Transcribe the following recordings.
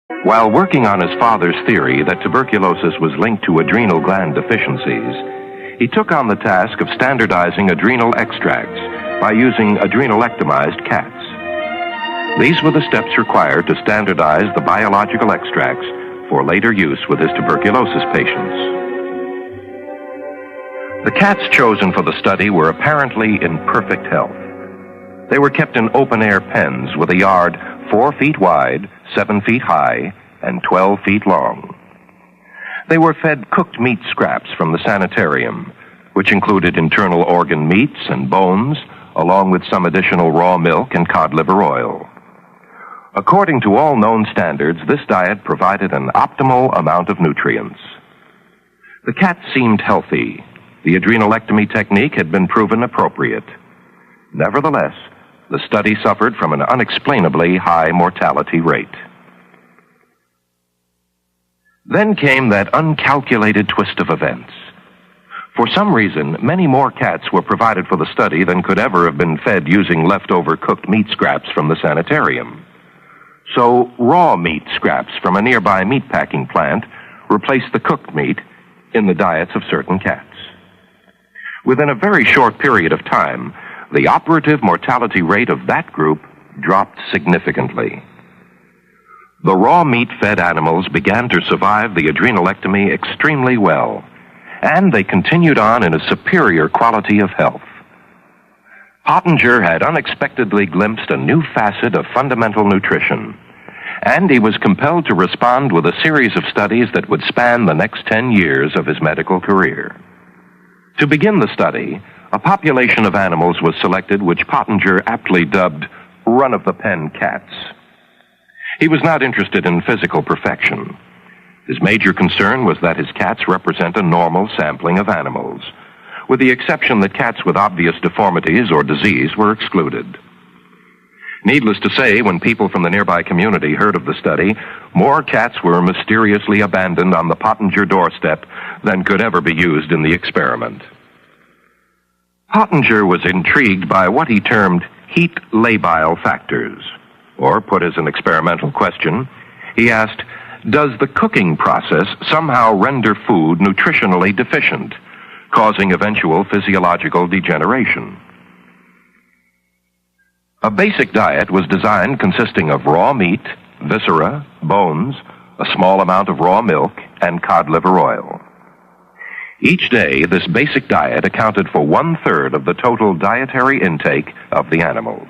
While working on his father's theory that tuberculosis was linked to adrenal gland deficiencies, he took on the task of standardizing adrenal extracts by using adrenalectomized cats. These were the steps required to standardize the biological extracts for later use with his tuberculosis patients. The cats chosen for the study were apparently in perfect health. They were kept in open-air pens with a yard 4 feet wide, 7 feet high, and 12 feet long. They were fed cooked meat scraps from the sanitarium, which included internal organ meats and bones, along with some additional raw milk and cod liver oil. According to all known standards, this diet provided an optimal amount of nutrients. The cats seemed healthy. The adrenalectomy technique had been proven appropriate. Nevertheless, the study suffered from an unexplainably high mortality rate. Then came that uncalculated twist of events. For some reason, many more cats were provided for the study than could ever have been fed using leftover cooked meat scraps from the sanitarium. So raw meat scraps from a nearby meatpacking plant replaced the cooked meat in the diets of certain cats. Within a very short period of time, the operative mortality rate of that group dropped significantly. The raw meat-fed animals began to survive the adrenalectomy extremely well, and they continued on in a superior quality of health. Pottenger had unexpectedly glimpsed a new facet of fundamental nutrition, and he was compelled to respond with a series of studies that would span the next 10 years of his medical career. To begin the study, a population of animals was selected which Pottenger aptly dubbed run-of-the-pen cats. He was not interested in physical perfection. His major concern was that his cats represent a normal sampling of animals, with the exception that cats with obvious deformities or disease were excluded. Needless to say, when people from the nearby community heard of the study, more cats were mysteriously abandoned on the Pottenger doorstep than could ever be used in the experiment. Pottenger was intrigued by what he termed heat labile factors, or put as an experimental question, he asked, does the cooking process somehow render food nutritionally deficient, causing eventual physiological degeneration? A basic diet was designed consisting of raw meat, viscera, bones, a small amount of raw milk, and cod liver oil. Each day, this basic diet accounted for 1/3 of the total dietary intake of the animals.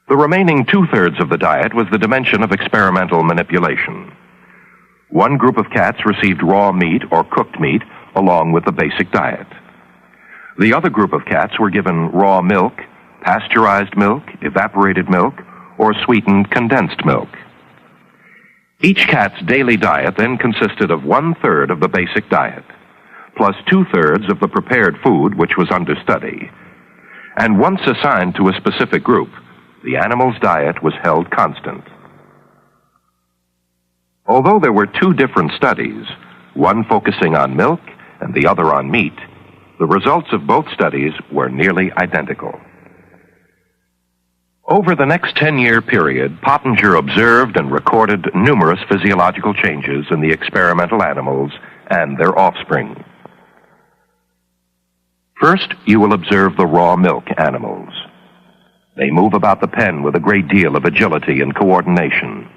The remaining 2/3 of the diet was the dimension of experimental manipulation. One group of cats received raw meat or cooked meat along with the basic diet. The other group of cats were given raw milk, pasteurized milk, evaporated milk, or sweetened condensed milk. Each cat's daily diet then consisted of 1/3 of the basic diet, plus 2/3 of the prepared food which was under study. And once assigned to a specific group, the animal's diet was held constant. Although there were 2 different studies, one focusing on milk and the other on meat, the results of both studies were nearly identical. Over the next 10-year period, Pottenger observed and recorded numerous physiological changes in the experimental animals and their offspring. First, you will observe the raw milk animals. They move about the pen with a great deal of agility and coordination.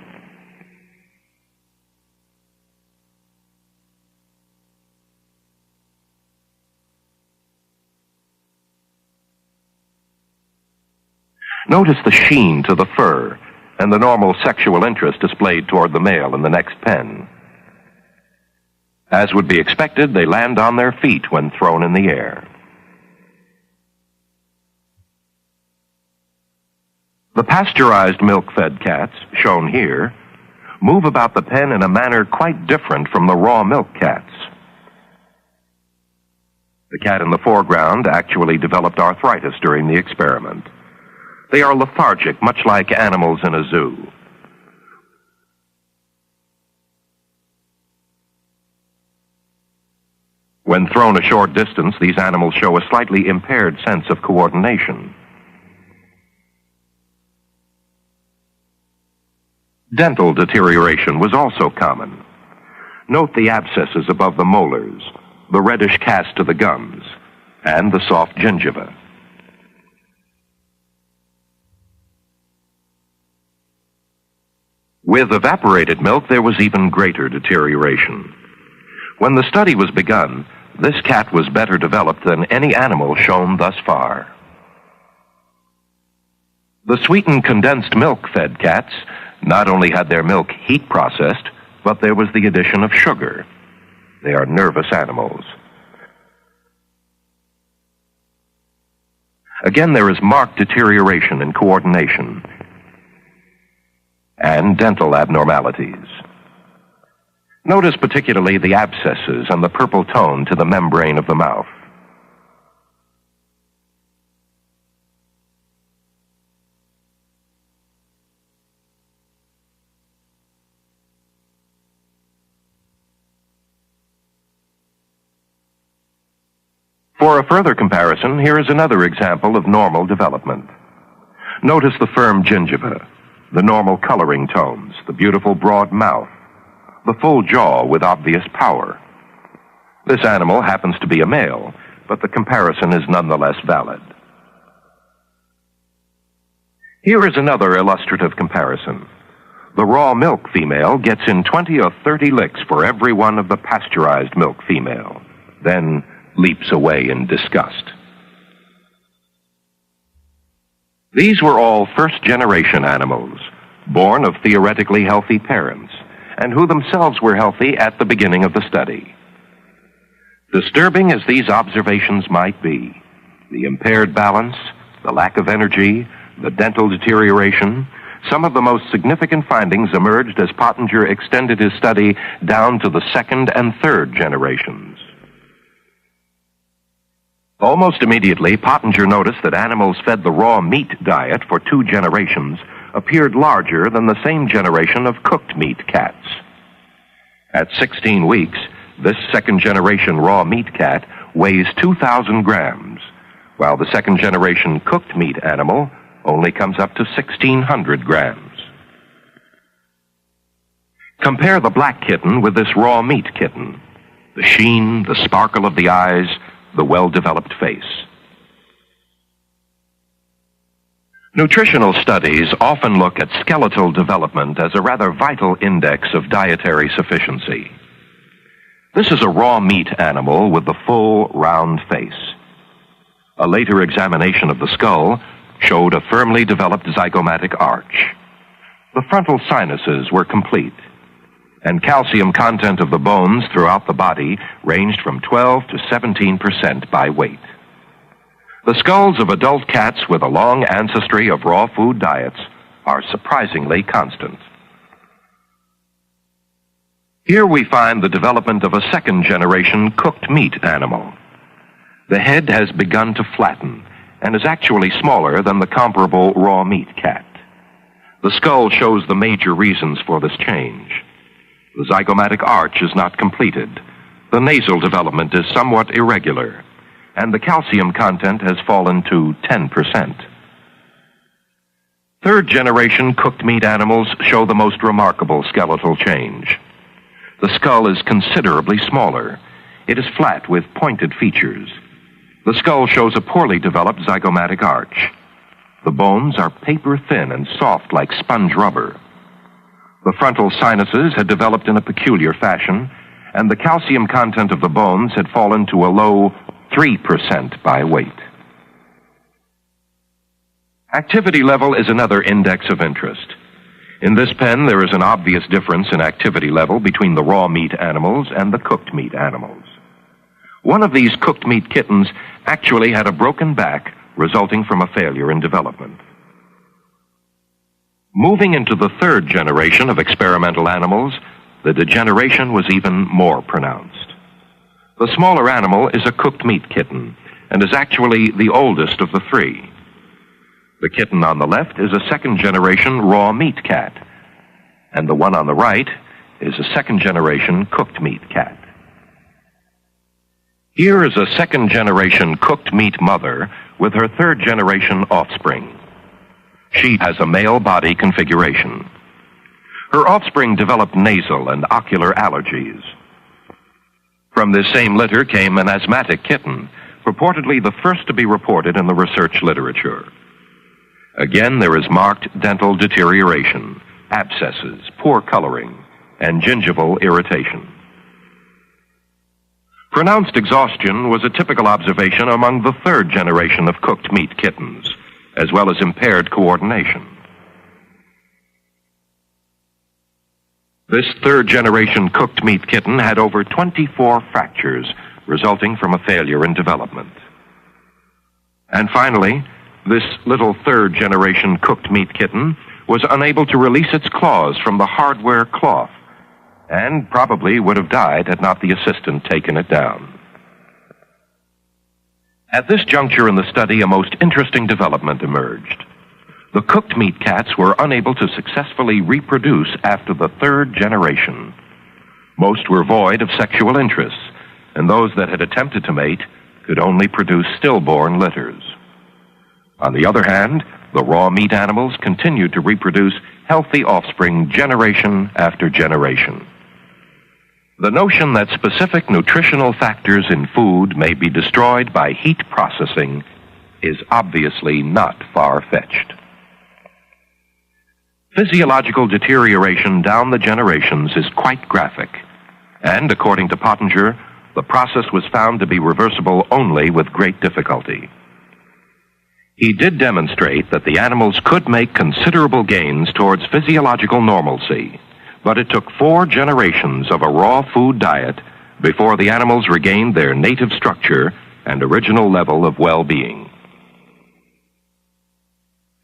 Notice the sheen to the fur and the normal sexual interest displayed toward the male in the next pen. As would be expected, they land on their feet when thrown in the air. The pasteurized milk-fed cats, shown here, move about the pen in a manner quite different from the raw milk cats. The cat in the foreground actually developed arthritis during the experiment. They are lethargic, much like animals in a zoo. When thrown a short distance, these animals show a slightly impaired sense of coordination. Dental deterioration was also common. Note the abscesses above the molars, the reddish cast to the gums, and the soft gingiva. With evaporated milk, there was even greater deterioration. When the study was begun, this cat was better developed than any animal shown thus far. The sweetened condensed milk-fed cats not only had their milk heat processed, but there was the addition of sugar. They are nervous animals. Again, there is marked deterioration in coordination and dental abnormalities. Notice particularly the abscesses and the purple tone to the membrane of the mouth. For a further comparison, here is another example of normal development. Notice the firm gingiva, the normal coloring tones, the beautiful broad mouth, the full jaw with obvious power. This animal happens to be a male, but the comparison is nonetheless valid. Here is another illustrative comparison. The raw milk female gets in 20 or 30 licks for every one of the pasteurized milk female, then leaps away in disgust. These were all first-generation animals, born of theoretically healthy parents, and who themselves were healthy at the beginning of the study. Disturbing as these observations might be, the impaired balance, the lack of energy, the dental deterioration, some of the most significant findings emerged as Pottenger extended his study down to the second and third generations. Almost immediately, Pottenger noticed that animals fed the raw meat diet for 2 generations appeared larger than the same generation of cooked meat cats. At 16 weeks, this second-generation raw meat cat weighs 2,000 grams, while the second-generation cooked meat animal only comes up to 1,600 grams. Compare the black kitten with this raw meat kitten. The sheen, the sparkle of the eyes, the well-developed face. Nutritional studies often look at skeletal development as a rather vital index of dietary sufficiency. This is a raw meat animal with the full, round face. A later examination of the skull showed a firmly developed zygomatic arch. The frontal sinuses were complete, and calcium content of the bones throughout the body ranged from 12 to 17% by weight. The skulls of adult cats with a long ancestry of raw food diets are surprisingly constant. Here we find the development of a second-generation cooked meat animal. The head has begun to flatten and is actually smaller than the comparable raw meat cat. The skull shows the major reasons for this change. The zygomatic arch is not completed. The nasal development is somewhat irregular, and the calcium content has fallen to 10%. Third-generation cooked meat animals show the most remarkable skeletal change. The skull is considerably smaller. It is flat with pointed features. The skull shows a poorly developed zygomatic arch. The bones are paper-thin and soft like sponge rubber. The frontal sinuses had developed in a peculiar fashion, and the calcium content of the bones had fallen to a low 3% by weight. Activity level is another index of interest. In this pen, there is an obvious difference in activity level between the raw meat animals and the cooked meat animals. One of these cooked meat kittens actually had a broken back resulting from a failure in development. Moving into the third generation of experimental animals, the degeneration was even more pronounced. The smaller animal is a cooked meat kitten and is actually the oldest of the 3. The kitten on the left is a second-generation raw meat cat, and the one on the right is a second-generation cooked meat cat. Here is a second-generation cooked meat mother with her third-generation offspring. She has a male body configuration. Her offspring developed nasal and ocular allergies. From this same litter came an asthmatic kitten, purportedly the first to be reported in the research literature. Again, there is marked dental deterioration, abscesses, poor coloring, and gingival irritation. Pronounced exhaustion was a typical observation among the third generation of cooked meat kittens, as well as impaired coordination. This third generation cooked meat kitten had over 24 fractures, resulting from a failure in development. And finally, this little third generation cooked meat kitten was unable to release its claws from the hardware cloth, and probably would have died had not the assistant taken it down. At this juncture in the study, a most interesting development emerged. The cooked meat cats were unable to successfully reproduce after the third generation. Most were void of sexual interests, and those that had attempted to mate could only produce stillborn litters. On the other hand, the raw meat animals continued to reproduce healthy offspring generation after generation. The notion that specific nutritional factors in food may be destroyed by heat processing is obviously not far-fetched. Physiological deterioration down the generations is quite graphic, and according to Pottenger, the process was found to be reversible only with great difficulty. He did demonstrate that the animals could make considerable gains towards physiological normalcy, but it took 4 generations of a raw food diet before the animals regained their native structure and original level of well-being.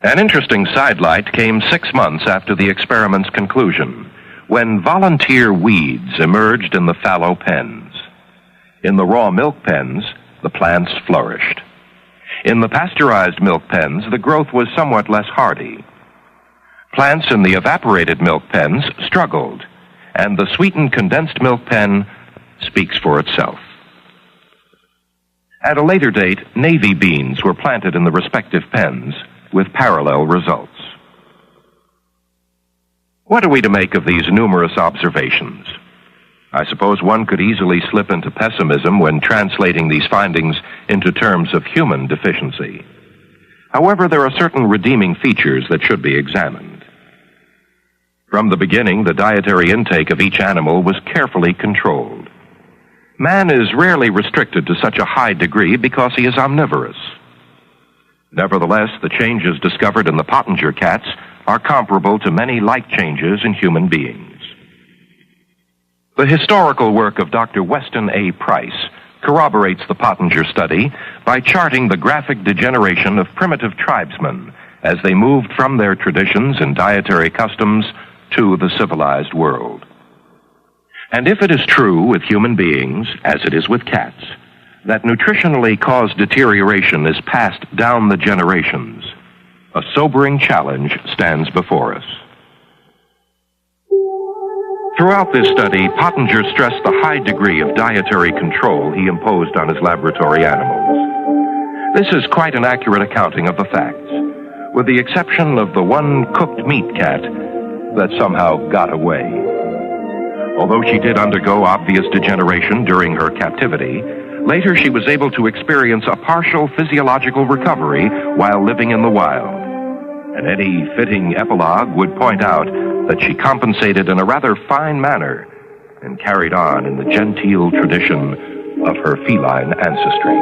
An interesting sidelight came 6 months after the experiment's conclusion, when volunteer weeds emerged in the fallow pens. In the raw milk pens, the plants flourished. In the pasteurized milk pens, the growth was somewhat less hardy. Plants in the evaporated milk pens struggled, and the sweetened condensed milk pen speaks for itself. At a later date, navy beans were planted in the respective pens, with parallel results. What are we to make of these numerous observations? I suppose one could easily slip into pessimism when translating these findings into terms of human deficiency. However, there are certain redeeming features that should be examined. From the beginning, the dietary intake of each animal was carefully controlled. Man is rarely restricted to such a high degree because he is omnivorous. Nevertheless, the changes discovered in the Pottenger cats are comparable to many like changes in human beings. The historical work of Dr. Weston A. Price corroborates the Pottenger study by charting the graphic degeneration of primitive tribesmen as they moved from their traditions and dietary customs to the civilized world. And if it is true with human beings, as it is with cats, that nutritionally caused deterioration is passed down the generations, a sobering challenge stands before us. Throughout this study, Pottenger stressed the high degree of dietary control he imposed on his laboratory animals. This is quite an accurate accounting of the facts, with the exception of the one cooked meat cat that somehow got away. Although she did undergo obvious degeneration during her captivity, later she was able to experience a partial physiological recovery while living in the wild. And any fitting epilogue would point out that she compensated in a rather fine manner and carried on in the genteel tradition of her feline ancestry.